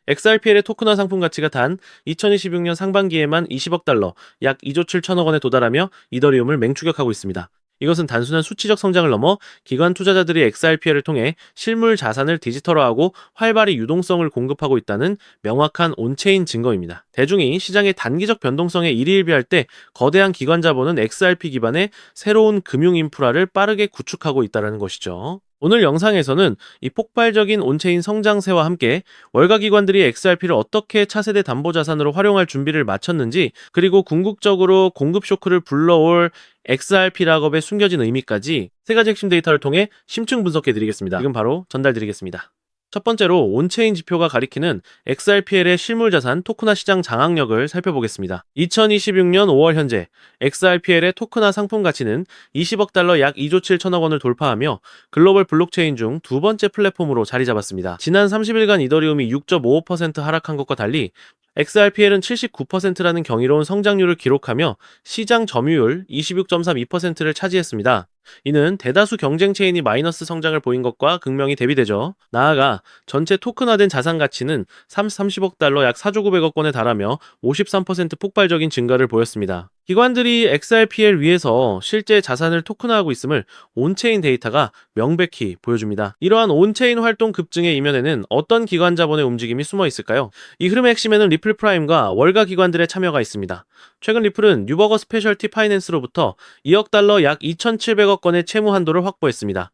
XRPL의 토큰화 상품 가치가 단 2026년 상반기에만 20억 달러, 약 2조 7천억 원에 도달하며 이더리움을 맹추격하고 있습니다. 이것은 단순한 수치적 성장을 넘어 기관 투자자들이 XRPL을 통해 실물 자산을 디지털화하고 활발히 유동성을 공급하고 있다는 명확한 온체인 증거입니다. 대중이 시장의 단기적 변동성에 일희일비할 때 거대한 기관 자본은 XRP 기반의 새로운 금융 인프라를 빠르게 구축하고 있다는 것이죠. 오늘 영상에서는 이 폭발적인 온체인 성장세와 함께 월가 기관들이 XRP를 어떻게 차세대 담보자산으로 활용할 준비를 마쳤는지, 그리고 궁극적으로 공급 쇼크를 불러올 XRP 락업의 숨겨진 의미까지 세 가지 핵심 데이터를 통해 심층 분석해 드리겠습니다. 지금 바로 전달 드리겠습니다. 첫 번째로 온체인 지표가 가리키는 XRPL의 실물자산 토큰화 시장 장악력을 살펴보겠습니다. 2026년 5월 현재 XRPL의 토큰화 상품 가치는 20억 달러 약 2조 7천억 원을 돌파하며 글로벌 블록체인 중 두 번째 플랫폼으로 자리 잡았습니다. 지난 30일간 이더리움이 6.55% 하락한 것과 달리 XRPL은 79%라는 경이로운 성장률을 기록하며 시장 점유율 26.32%를 차지했습니다. 이는 대다수 경쟁 체인이 마이너스 성장을 보인 것과 극명히 대비되죠. 나아가 전체 토큰화된 자산 가치는 30억 달러 약 4조 900억 원에 달하며 53% 폭발적인 증가를 보였습니다. 기관들이 XRPL 위에서 실제 자산을 토큰화하고 있음을 온체인 데이터가 명백히 보여줍니다. 이러한 온체인 활동 급증의 이면에는 어떤 기관 자본의 움직임이 숨어 있을까요? 이 흐름의 핵심에는 리플 프라임과 월가 기관들의 참여가 있습니다. 최근 리플은 뉴버거 스페셜티 파이낸스로부터 2억 달러 약 2,700억 원의 채무 한도를 확보했습니다.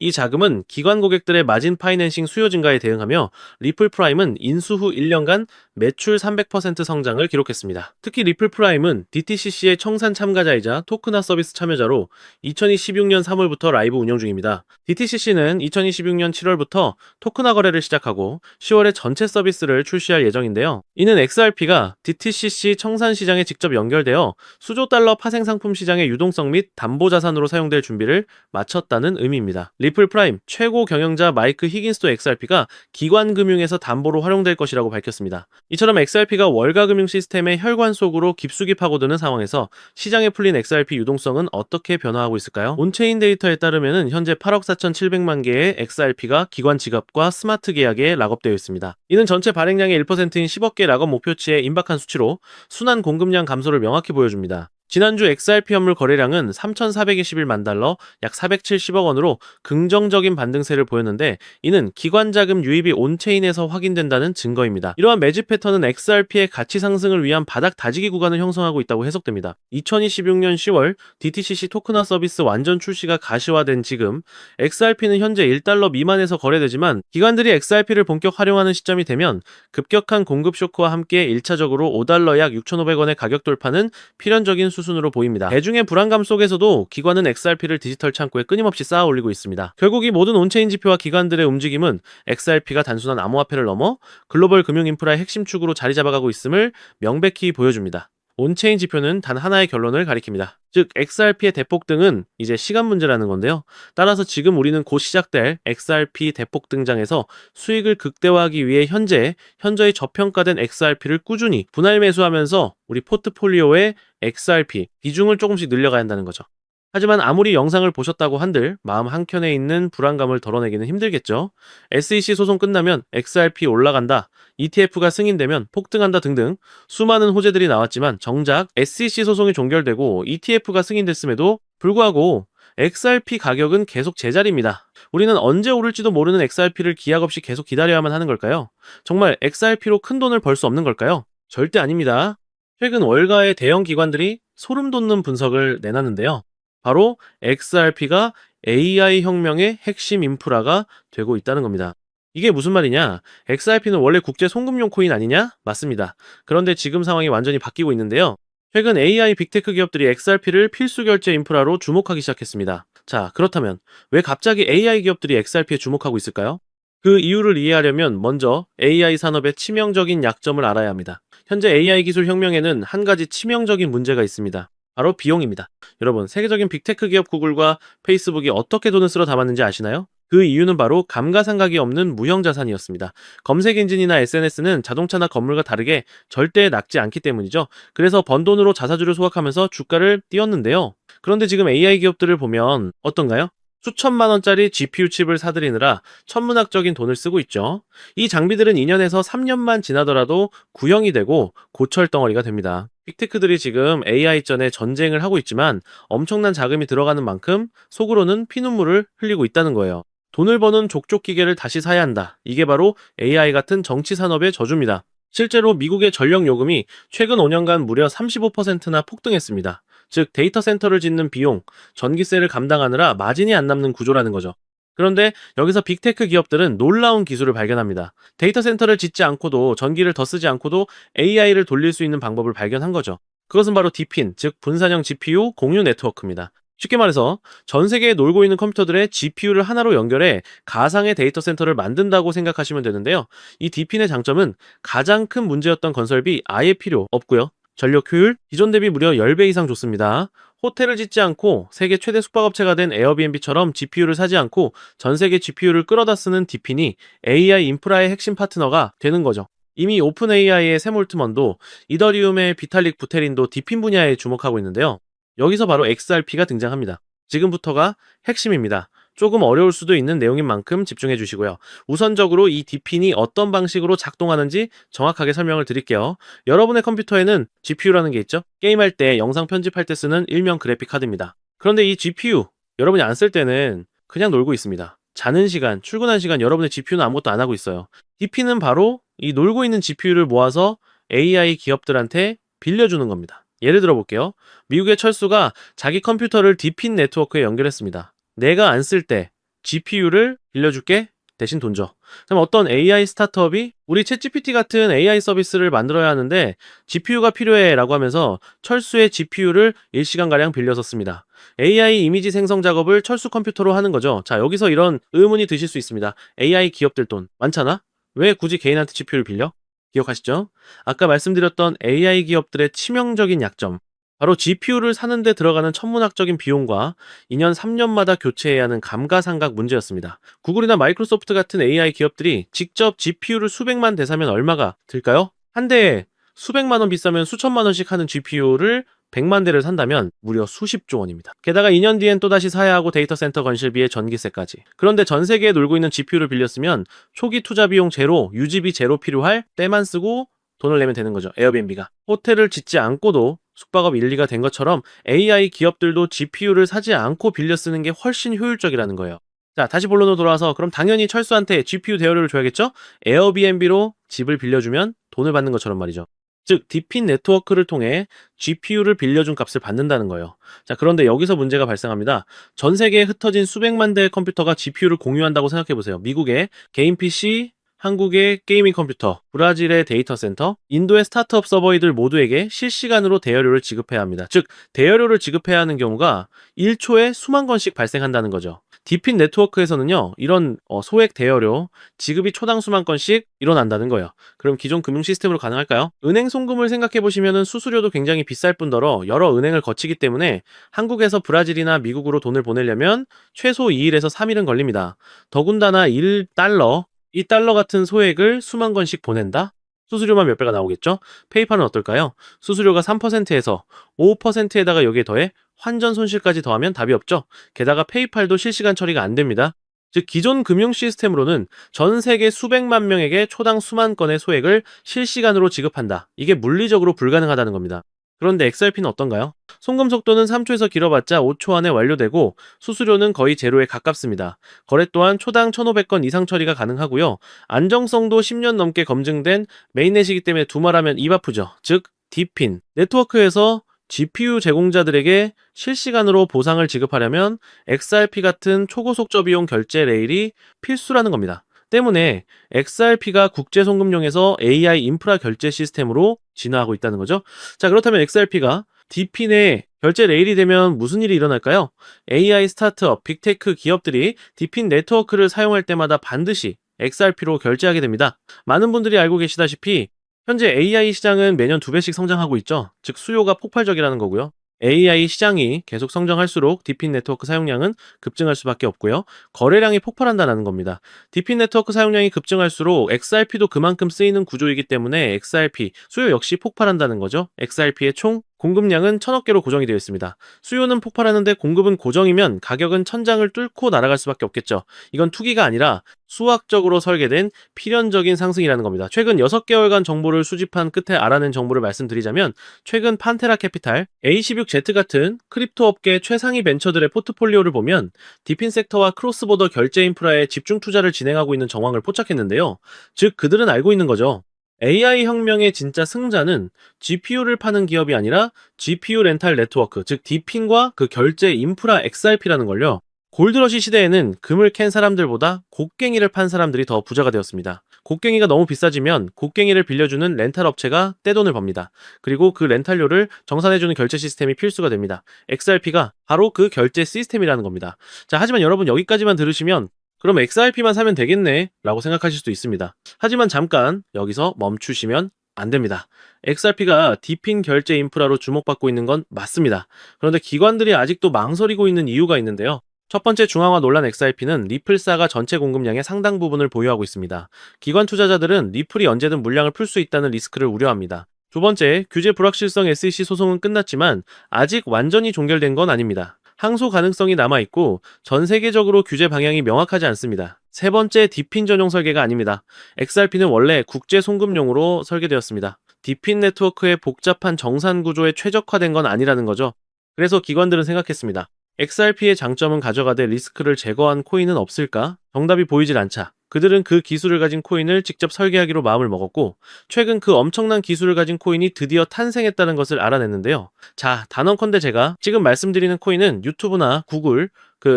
이 자금은 기관 고객들의 마진 파이낸싱 수요 증가에 대응하며 리플 프라임은 인수 후 1년간 매출 300% 성장을 기록했습니다. 특히 리플 프라임은 DTCC의 청산 참가자이자 토큰화 서비스 참여자로 2026년 3월부터 라이브 운영 중입니다. DTCC는 2026년 7월부터 토큰화 거래를 시작하고 10월에 전체 서비스를 출시할 예정인데요. 이는 XRP가 DTCC 청산 시장에 직접 연결되어 수조 달러 파생 상품 시장의 유동성 및 담보 자산으로 사용될 준비를 마쳤다는 의미입니다. 리플 프라임 최고 경영자 마이크 히긴스도 XRP가 기관 금융에서 담보로 활용될 것이라고 밝혔습니다. 이처럼 XRP가 월가 금융 시스템의 혈관 속으로 깊숙이 파고드는 상황에서 시장에 풀린 XRP 유동성은 어떻게 변화하고 있을까요? 온체인 데이터에 따르면 현재 8억 4,700만 개의 XRP가 기관 지갑과 스마트 계약에 락업되어 있습니다. 이는 전체 발행량의 1%인 10억 개 락업 목표치에 임박한 수치로 순환 공급량 감소를 명확히 보여줍니다. 지난주 XRP 현물 거래량은 3,421만 달러, 약 470억 원으로 긍정적인 반등세를 보였는데, 이는 기관 자금 유입이 온체인에서 확인된다는 증거입니다. 이러한 매집 패턴은 XRP의 가치 상승을 위한 바닥 다지기 구간을 형성하고 있다고 해석됩니다. 2026년 10월 DTCC 토큰화 서비스 완전 출시가 가시화된 지금 XRP는 현재 1달러 미만에서 거래되지만, 기관들이 XRP를 본격 활용하는 시점이 되면 급격한 공급 쇼크와 함께 1차적으로 5달러 약 6,500원의 가격 돌파는 필연적인 수순으로 보입니다. 대중의 불안감 속에서도 기관은 XRP를 디지털 창고에 끊임없이 쌓아 올리고 있습니다. 결국 이 모든 온체인 지표와 기관들의 움직임은 XRP가 단순한 암호화폐를 넘어 글로벌 금융 인프라의 핵심 축으로 자리 잡아가고 있음을 명백히 보여줍니다. 온체인 지표는 단 하나의 결론을 가리킵니다. 즉 XRP의 대폭등은 이제 시간 문제라는 건데요. 따라서 지금 우리는 곧 시작될 XRP 대폭 등장에서 수익을 극대화하기 위해 현저히 저평가된 XRP를 꾸준히 분할 매수하면서 우리 포트폴리오의 XRP 비중을 조금씩 늘려가야 한다는 거죠. 하지만 아무리 영상을 보셨다고 한들 마음 한켠에 있는 불안감을 덜어내기는 힘들겠죠. SEC 소송 끝나면 XRP 올라간다, ETF가 승인되면 폭등한다 등등 수많은 호재들이 나왔지만, 정작 SEC 소송이 종결되고 ETF가 승인됐음에도 불구하고 XRP 가격은 계속 제자리입니다. 우리는 언제 오를지도 모르는 XRP를 기약 없이 계속 기다려야만 하는 걸까요? 정말 XRP로 큰 돈을 벌 수 없는 걸까요? 절대 아닙니다. 최근 월가의 대형 기관들이 소름 돋는 분석을 내놨는데요. 바로 XRP가 AI 혁명의 핵심 인프라가 되고 있다는 겁니다. 이게 무슨 말이냐? XRP는 원래 국제 송금용 코인 아니냐? 맞습니다. 그런데 지금 상황이 완전히 바뀌고 있는데요. 최근 AI 빅테크 기업들이 XRP를 필수 결제 인프라로 주목하기 시작했습니다. 자, 그렇다면 왜 갑자기 AI 기업들이 XRP에 주목하고 있을까요? 그 이유를 이해하려면 먼저 AI 산업의 치명적인 약점을 알아야 합니다. 현재 AI 기술 혁명에는 한 가지 치명적인 문제가 있습니다. 바로 비용입니다. 여러분, 세계적인 빅테크 기업 구글과 페이스북이 어떻게 돈을 쓸어 담았는지 아시나요? 그 이유는 바로 감가상각이 없는 무형자산이었습니다. 검색 엔진이나 SNS는 자동차나 건물과 다르게 절대 낡지 않기 때문이죠. 그래서 번 돈으로 자사주를 소각하면서 주가를 띄웠는데요. 그런데 지금 AI 기업들을 보면 어떤가요? 수천만 원짜리 GPU 칩을 사들이느라 천문학적인 돈을 쓰고 있죠. 이 장비들은 2년에서 3년만 지나더라도 구형이 되고 고철 덩어리가 됩니다. 빅테크들이 지금 AI전에 전쟁을 하고 있지만 엄청난 자금이 들어가는 만큼 속으로는 피눈물을 흘리고 있다는 거예요. 돈을 버는 족족 기계를 다시 사야 한다. 이게 바로 AI 같은 정치 산업의 저주입니다. 실제로 미국의 전력 요금이 최근 5년간 무려 35%나 폭등했습니다. 즉 데이터 센터를 짓는 비용, 전기세를 감당하느라 마진이 안 남는 구조라는 거죠. 그런데 여기서 빅테크 기업들은 놀라운 기술을 발견합니다. 데이터 센터를 짓지 않고도 전기를 더 쓰지 않고도 AI를 돌릴 수 있는 방법을 발견한 거죠. 그것은 바로 디핀, 즉 분산형 GPU 공유 네트워크입니다. 쉽게 말해서 전 세계에 놀고 있는 컴퓨터들의 GPU를 하나로 연결해 가상의 데이터 센터를 만든다고 생각하시면 되는데요. 이 디핀의 장점은 가장 큰 문제였던 건설비 아예 필요 없고요. 전력 효율 기존 대비 무려 10배 이상 좋습니다. 호텔을 짓지 않고 세계 최대 숙박업체가 된 에어비앤비처럼 GPU를 사지 않고 전 세계 GPU를 끌어다 쓰는 디핀이 AI 인프라의 핵심 파트너가 되는 거죠. 이미 오픈 AI의 샘 올트먼도 이더리움의 비탈릭 부테린도 디핀 분야에 주목하고 있는데요. 여기서 바로 XRP가 등장합니다. 지금부터가 핵심입니다. 조금 어려울 수도 있는 내용인 만큼 집중해 주시고요. 우선적으로 이 디핀이 어떤 방식으로 작동하는지 정확하게 설명을 드릴게요. 여러분의 컴퓨터에는 GPU라는 게 있죠? 게임할 때, 영상 편집할 때 쓰는 일명 그래픽 카드입니다. 그런데 이 GPU, 여러분이 안 쓸 때는 그냥 놀고 있습니다. 자는 시간, 출근한 시간 여러분의 GPU는 아무것도 안 하고 있어요. 디핀은 바로 이 놀고 있는 GPU를 모아서 AI 기업들한테 빌려주는 겁니다. 예를 들어 볼게요. 미국의 철수가 자기 컴퓨터를 디핀 네트워크에 연결했습니다. 내가 안 쓸 때 GPU를 빌려줄게 대신 돈 줘. 그럼 어떤 AI 스타트업이 우리 챗GPT 같은 AI 서비스를 만들어야 하는데 GPU가 필요해 라고 하면서 철수의 GPU를 일시간가량 빌려서 씁니다. AI 이미지 생성 작업을 철수 컴퓨터로 하는 거죠. 자, 여기서 이런 의문이 드실 수 있습니다. AI 기업들 돈 많잖아? 왜 굳이 개인한테 GPU를 빌려? 기억하시죠? 아까 말씀드렸던 AI 기업들의 치명적인 약점, 바로 GPU를 사는데 들어가는 천문학적인 비용과 2년 3년마다 교체해야 하는 감가상각 문제였습니다. 구글이나 마이크로소프트 같은 AI 기업들이 직접 GPU를 수백만 대 사면 얼마가 들까요? 한 대에 수백만 원 비싸면 수천만 원씩 하는 GPU를 100만 대를 산다면 무려 수십조 원입니다. 게다가 2년 뒤엔 또다시 사야 하고 데이터 센터 건설비에 전기세까지. 그런데 전 세계에 놀고 있는 GPU를 빌렸으면 초기 투자 비용 제로, 유지비 제로 필요할 때만 쓰고 돈을 내면 되는 거죠. 에어비앤비가. 호텔을 짓지 않고도 숙박업 1, 2가 된 것처럼 AI 기업들도 GPU를 사지 않고 빌려 쓰는 게 훨씬 효율적이라는 거예요. 자, 다시 본론으로 돌아와서 그럼 당연히 철수한테 GPU 대여료를 줘야겠죠? 에어비앤비로 집을 빌려주면 돈을 받는 것처럼 말이죠. 즉, 디핀 네트워크를 통해 GPU를 빌려준 값을 받는다는 거예요. 자, 그런데 여기서 문제가 발생합니다. 전 세계에 흩어진 수백만 대의 컴퓨터가 GPU를 공유한다고 생각해보세요. 미국의 개인 PC, 한국의 게이밍 컴퓨터, 브라질의 데이터 센터, 인도의 스타트업 서버이들 모두에게 실시간으로 대여료를 지급해야 합니다. 즉, 대여료를 지급해야 하는 경우가 1초에 수만 건씩 발생한다는 거죠. 디핀 네트워크에서는요, 이런 소액 대여료, 지급이 초당 수만 건씩 일어난다는 거예요. 그럼 기존 금융 시스템으로 가능할까요? 은행 송금을 생각해보시면 수수료도 굉장히 비쌀 뿐더러 여러 은행을 거치기 때문에 한국에서 브라질이나 미국으로 돈을 보내려면 최소 2일에서 3일은 걸립니다. 더군다나 1달러, 이 달러 같은 소액을 수만 건씩 보낸다? 수수료만 몇 배가 나오겠죠? 페이팔은 어떨까요? 수수료가 3%에서 5%에다가 여기에 더해 환전 손실까지 더하면 답이 없죠? 게다가 페이팔도 실시간 처리가 안 됩니다. 즉, 기존 금융 시스템으로는 전 세계 수백만 명에게 초당 수만 건의 소액을 실시간으로 지급한다. 이게 물리적으로 불가능하다는 겁니다. 그런데 XRP는 어떤가요? 송금 속도는 3초에서 길어봤자 5초 안에 완료되고 수수료는 거의 제로에 가깝습니다. 거래 또한 초당 1,500건 이상 처리가 가능하고요. 안정성도 10년 넘게 검증된 메인넷이기 때문에 두말하면 입 아프죠. 즉, 디핀 네트워크에서 GPU 제공자들에게 실시간으로 보상을 지급하려면 XRP 같은 초고속 비용 결제 레일이 필수라는 겁니다. 때문에 XRP가 국제 송금용에서 AI 인프라 결제 시스템으로 진화하고 있다는 거죠. 자, 그렇다면 XRP가 디핀의 결제 레일이 되면 무슨 일이 일어날까요? AI 스타트업, 빅테크 기업들이 디핀 네트워크를 사용할 때마다 반드시 XRP로 결제하게 됩니다. 많은 분들이 알고 계시다시피 현재 AI 시장은 매년 2배씩 성장하고 있죠. 즉, 수요가 폭발적이라는 거고요. AI 시장이 계속 성장할수록 디핀 네트워크 사용량은 급증할 수밖에 없고요. 거래량이 폭발한다는 겁니다. 디핀 네트워크 사용량이 급증할수록 XRP도 그만큼 쓰이는 구조이기 때문에 XRP 수요 역시 폭발한다는 거죠. XRP의 총 공급량은 천억 개로 고정이 되어 있습니다. 수요는 폭발하는데 공급은 고정이면 가격은 천장을 뚫고 날아갈 수밖에 없겠죠. 이건 투기가 아니라 수학적으로 설계된 필연적인 상승이라는 겁니다. 최근 6개월간 정보를 수집한 끝에 알아낸 정보를 말씀드리자면 최근 판테라 캐피탈, A16Z 같은 크립토 업계 최상위 벤처들의 포트폴리오를 보면 디핀 섹터와 크로스보더 결제 인프라에 집중 투자를 진행하고 있는 정황을 포착했는데요. 즉 그들은 알고 있는 거죠. AI 혁명의 진짜 승자는 GPU를 파는 기업이 아니라 GPU 렌탈 네트워크, 즉 디핀과 그 결제 인프라 XRP라는 걸요. 골드러시 시대에는 금을 캔 사람들보다 곡괭이를 판 사람들이 더 부자가 되었습니다. 곡괭이가 너무 비싸지면 곡괭이를 빌려주는 렌탈 업체가 떼돈을 법니다. 그리고 그 렌탈료를 정산해주는 결제 시스템이 필수가 됩니다. XRP가 바로 그 결제 시스템이라는 겁니다. 자, 하지만 여러분 여기까지만 들으시면 그럼 XRP만 사면 되겠네 라고 생각하실 수도 있습니다. 하지만 잠깐 여기서 멈추시면 안 됩니다. XRP가 디핀 결제 인프라로 주목받고 있는 건 맞습니다. 그런데 기관들이 아직도 망설이고 있는 이유가 있는데요. 첫 번째 중앙화 논란 XRP는 리플사가 전체 공급량의 상당 부분을 보유하고 있습니다. 기관 투자자들은 리플이 언제든 물량을 풀 수 있다는 리스크를 우려합니다. 두 번째, 규제 불확실성 SEC 소송은 끝났지만 아직 완전히 종결된 건 아닙니다. 항소 가능성이 남아있고 전 세계적으로 규제 방향이 명확하지 않습니다. 세 번째, 디핀 전용 설계가 아닙니다. XRP는 원래 국제 송금용으로 설계되었습니다. 디핀 네트워크의 복잡한 정산 구조에 최적화된 건 아니라는 거죠. 그래서 기관들은 생각했습니다. XRP의 장점은 가져가되 리스크를 제거한 코인은 없을까? 정답이 보이질 않자 그들은 그 기술을 가진 코인을 직접 설계하기로 마음을 먹었고 최근 그 엄청난 기술을 가진 코인이 드디어 탄생했다는 것을 알아냈는데요. 자, 단언컨대 제가 지금 말씀드리는 코인은 유튜브나 구글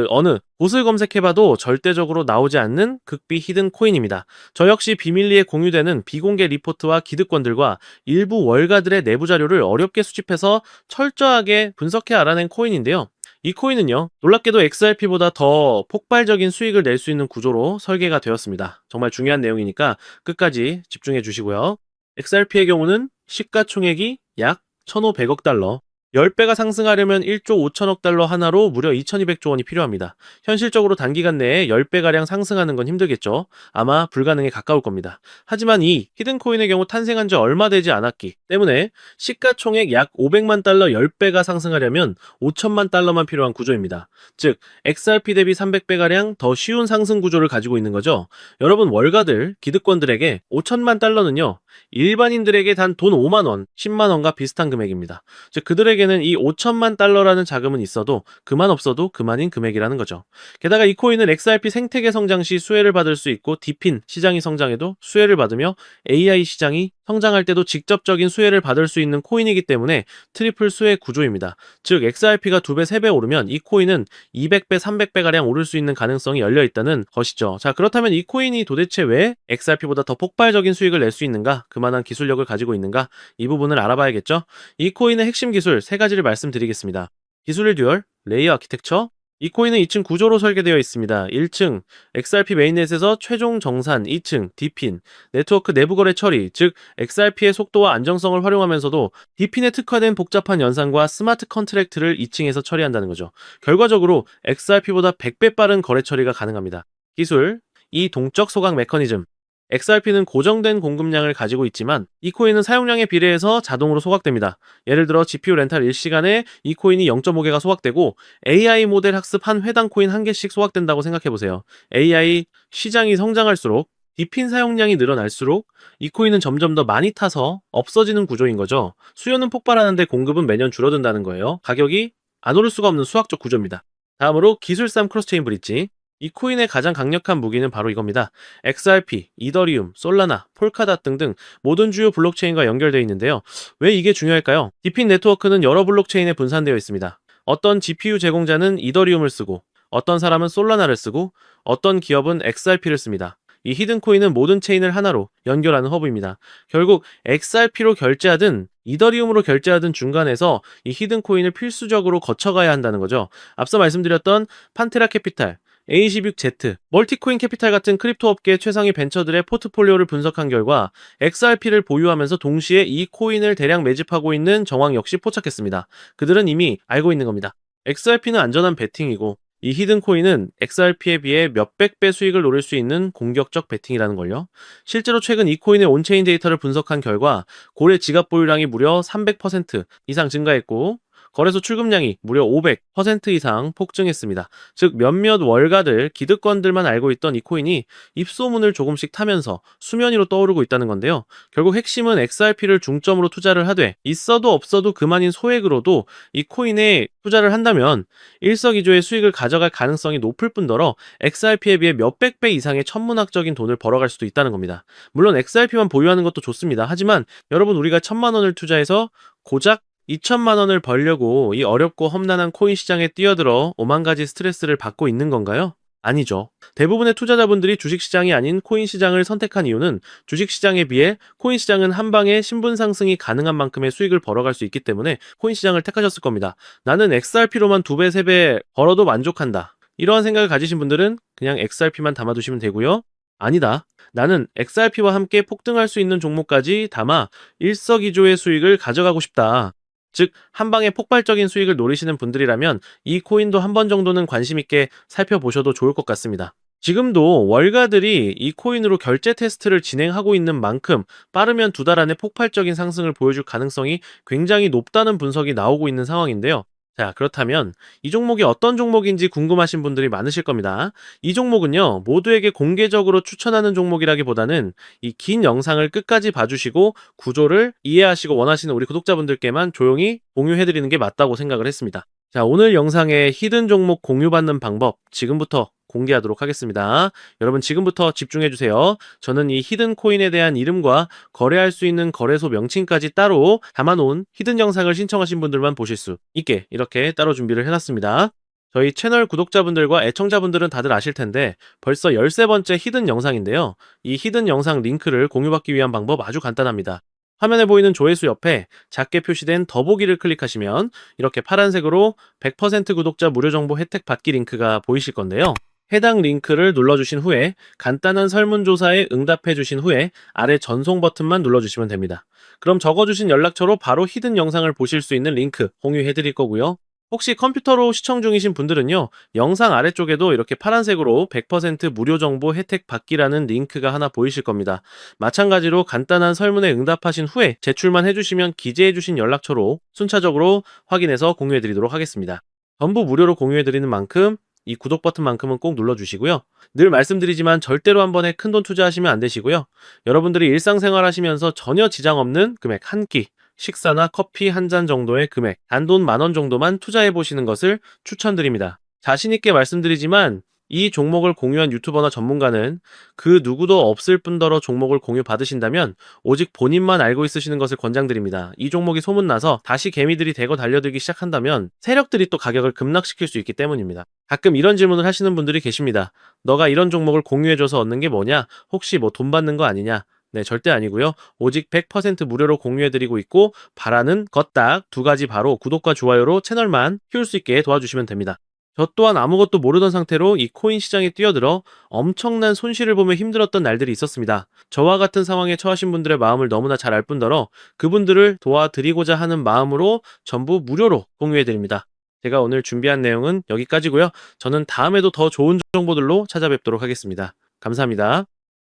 어느 곳을 검색해봐도 절대적으로 나오지 않는 극비 히든 코인입니다. 저 역시 비밀리에 공유되는 비공개 리포트와 기득권들과 일부 월가들의 내부 자료를 어렵게 수집해서 철저하게 분석해 알아낸 코인인데요. 이 코인은요, 놀랍게도 XRP보다 더 폭발적인 수익을 낼 수 있는 구조로 설계가 되었습니다. 정말 중요한 내용이니까 끝까지 집중해 주시고요. XRP의 경우는 시가총액이 약 1,500억 달러, 10배가 상승하려면 1조 5천억 달러 하나로 무려 2,200조 원이 필요합니다. 현실적으로 단기간 내에 10배가량 상승하는 건 힘들겠죠. 아마 불가능에 가까울 겁니다. 하지만 이 히든코인의 경우 탄생한 지 얼마 되지 않았기 때문에 시가총액 약 500만 달러 10배가 상승하려면 5천만 달러만 필요한 구조입니다. 즉 XRP 대비 300배가량 더 쉬운 상승 구조를 가지고 있는 거죠. 여러분 월가들, 기득권들에게 5천만 달러는요. 일반인들에게 단 돈 5만 원, 10만 원과 비슷한 금액입니다. 즉 그들에게는 이 5천만 달러라는 자금은 있어도 그만 없어도 그만인 금액이라는 거죠. 게다가 이 코인은 XRP 생태계 성장 시 수혜를 받을 수 있고 디핀 시장이 성장해도 수혜를 받으며 AI 시장이 성장할 때도 직접적인 수혜를 받을 수 있는 코인이기 때문에 트리플 수혜 구조입니다. 즉 XRP가 2배, 3배 오르면 이 코인은 200배, 300배가량 오를 수 있는 가능성이 열려 있다는 것이죠. 자, 그렇다면 이 코인이 도대체 왜 XRP보다 더 폭발적인 수익을 낼 수 있는가? 그만한 기술력을 가지고 있는가? 이 부분을 알아봐야겠죠? 이 코인의 핵심 기술 3가지를 말씀드리겠습니다. 기술의 듀얼, 레이어 아키텍처, 이 코인은 2층 구조로 설계되어 있습니다. 1층 XRP 메인넷에서 최종 정산, 2층 디핀, 네트워크 내부 거래 처리, 즉 XRP의 속도와 안정성을 활용하면서도 디핀에 특화된 복잡한 연산과 스마트 컨트랙트를 2층에서 처리한다는 거죠. 결과적으로 XRP보다 100배 빠른 거래 처리가 가능합니다. 기술, 이 동적 소각 메커니즘. XRP는 고정된 공급량을 가지고 있지만 이 코인은 사용량에 비례해서 자동으로 소각됩니다. 예를 들어 GPU 렌탈 1시간에 이 코인이 0.5개가 소각되고 AI 모델 학습 한 회당 코인 1개씩 소각된다고 생각해보세요. AI 시장이 성장할수록 디핀 사용량이 늘어날수록 이 코인은 점점 더 많이 타서 없어지는 구조인 거죠. 수요는 폭발하는데 공급은 매년 줄어든다는 거예요. 가격이 안 오를 수가 없는 수학적 구조입니다. 다음으로 기술싸움 크로스체인 브릿지. 이 코인의 가장 강력한 무기는 바로 이겁니다. XRP, 이더리움, 솔라나, 폴카닷 등등 모든 주요 블록체인과 연결되어 있는데요. 왜 이게 중요할까요? 디핀 네트워크는 여러 블록체인에 분산되어 있습니다. 어떤 GPU 제공자는 이더리움을 쓰고 어떤 사람은 솔라나를 쓰고 어떤 기업은 XRP를 씁니다. 이 히든코인은 모든 체인을 하나로 연결하는 허브입니다. 결국 XRP로 결제하든 이더리움으로 결제하든 중간에서 이 히든코인을 필수적으로 거쳐가야 한다는 거죠. 앞서 말씀드렸던 판테라 캐피탈, A16Z, 멀티코인 캐피탈 같은 크립토 업계 최상위 벤처들의 포트폴리오를 분석한 결과 XRP를 보유하면서 동시에 이 코인을 대량 매집하고 있는 정황 역시 포착했습니다. 그들은 이미 알고 있는 겁니다. XRP는 안전한 베팅이고 이 히든 코인은 XRP에 비해 몇백 배 수익을 노릴 수 있는 공격적 베팅이라는 걸요. 실제로 최근 이 코인의 온체인 데이터를 분석한 결과 고래 지갑 보유량이 무려 300% 이상 증가했고 거래소 출금량이 무려 500% 이상 폭증했습니다. 즉 몇몇 월가들, 기득권들만 알고 있던 이 코인이 입소문을 조금씩 타면서 수면 위로 떠오르고 있다는 건데요. 결국 핵심은 XRP를 중점으로 투자를 하되 있어도 없어도 그만인 소액으로도 이 코인에 투자를 한다면 일석이조의 수익을 가져갈 가능성이 높을 뿐더러 XRP에 비해 몇백 배 이상의 천문학적인 돈을 벌어갈 수도 있다는 겁니다. 물론 XRP만 보유하는 것도 좋습니다. 하지만 여러분 우리가 1,000만 원을 투자해서 고작 2천만 원을 벌려고 이 어렵고 험난한 코인 시장에 뛰어들어 오만 가지 스트레스를 받고 있는 건가요? 아니죠. 대부분의 투자자분들이 주식시장이 아닌 코인 시장을 선택한 이유는 주식시장에 비해 코인 시장은 한 방에 신분 상승이 가능한 만큼의 수익을 벌어갈 수 있기 때문에 코인 시장을 택하셨을 겁니다. 나는 XRP로만 2배, 3배 벌어도 만족한다. 이러한 생각을 가지신 분들은 그냥 XRP만 담아두시면 되고요. 아니다. 나는 XRP와 함께 폭등할 수 있는 종목까지 담아 일석이조의 수익을 가져가고 싶다. 즉, 한 방에 폭발적인 수익을 노리시는 분들이라면 이 코인도 한 번 정도는 관심 있게 살펴보셔도 좋을 것 같습니다. 지금도 월가들이 이 코인으로 결제 테스트를 진행하고 있는 만큼 빠르면 2달 안에 폭발적인 상승을 보여줄 가능성이 굉장히 높다는 분석이 나오고 있는 상황인데요. 자, 그렇다면 이 종목이 어떤 종목인지 궁금하신 분들이 많으실 겁니다. 이 종목은요, 모두에게 공개적으로 추천하는 종목이라기보다는 이 긴 영상을 끝까지 봐주시고 구조를 이해하시고 원하시는 우리 구독자분들께만 조용히 공유해드리는 게 맞다고 생각을 했습니다. 자, 오늘 영상의 히든 종목 공유받는 방법 지금부터 공개하도록 하겠습니다. 여러분 지금부터 집중해주세요. 저는 이 히든 코인에 대한 이름과 거래할 수 있는 거래소 명칭까지 따로 담아놓은 히든 영상을 신청하신 분들만 보실 수 있게 이렇게 따로 준비를 해놨습니다. 저희 채널 구독자분들과 애청자분들은 다들 아실 텐데 벌써 13번째 히든 영상인데요. 이 히든 영상 링크를 공유받기 위한 방법 아주 간단합니다. 화면에 보이는 조회수 옆에 작게 표시된 더보기를 클릭하시면 이렇게 파란색으로 100% 구독자 무료 정보 혜택 받기 링크가 보이실 건데요. 해당 링크를 눌러주신 후에 간단한 설문조사에 응답해주신 후에 아래 전송 버튼만 눌러주시면 됩니다. 그럼 적어주신 연락처로 바로 히든 영상을 보실 수 있는 링크 공유해드릴 거고요. 혹시 컴퓨터로 시청 중이신 분들은요, 영상 아래쪽에도 이렇게 파란색으로 100% 무료 정보 혜택 받기라는 링크가 하나 보이실 겁니다. 마찬가지로 간단한 설문에 응답하신 후에 제출만 해주시면 기재해주신 연락처로 순차적으로 확인해서 공유해드리도록 하겠습니다. 전부 무료로 공유해드리는 만큼 이 구독 버튼만큼은 꼭 눌러주시고요. 늘 말씀드리지만 절대로 한 번에 큰돈 투자하시면 안 되시고요. 여러분들이 일상생활 하시면서 전혀 지장 없는 금액 한 끼, 식사나 커피 한 잔 정도의 금액, 단돈 10,000원 정도만 투자해 보시는 것을 추천드립니다. 자신 있게 말씀드리지만 이 종목을 공유한 유튜버나 전문가는 그 누구도 없을 뿐더러 종목을 공유 받으신다면 오직 본인만 알고 있으시는 것을 권장드립니다. 이 종목이 소문나서 다시 개미들이 대거 달려들기 시작한다면 세력들이 또 가격을 급락시킬 수 있기 때문입니다. 가끔 이런 질문을 하시는 분들이 계십니다. 너가 이런 종목을 공유해줘서 얻는 게 뭐냐? 혹시 뭐 돈 받는 거 아니냐? 네, 절대 아니고요. 오직 100% 무료로 공유해드리고 있고 바라는 것 딱 2가지 바로 구독과 좋아요로 채널만 키울 수 있게 도와주시면 됩니다. 저 또한 아무것도 모르던 상태로 이 코인 시장에 뛰어들어 엄청난 손실을 보며 힘들었던 날들이 있었습니다. 저와 같은 상황에 처하신 분들의 마음을 너무나 잘 알 뿐더러 그분들을 도와드리고자 하는 마음으로 전부 무료로 공유해드립니다. 제가 오늘 준비한 내용은 여기까지고요. 저는 다음에도 더 좋은 정보들로 찾아뵙도록 하겠습니다. 감사합니다.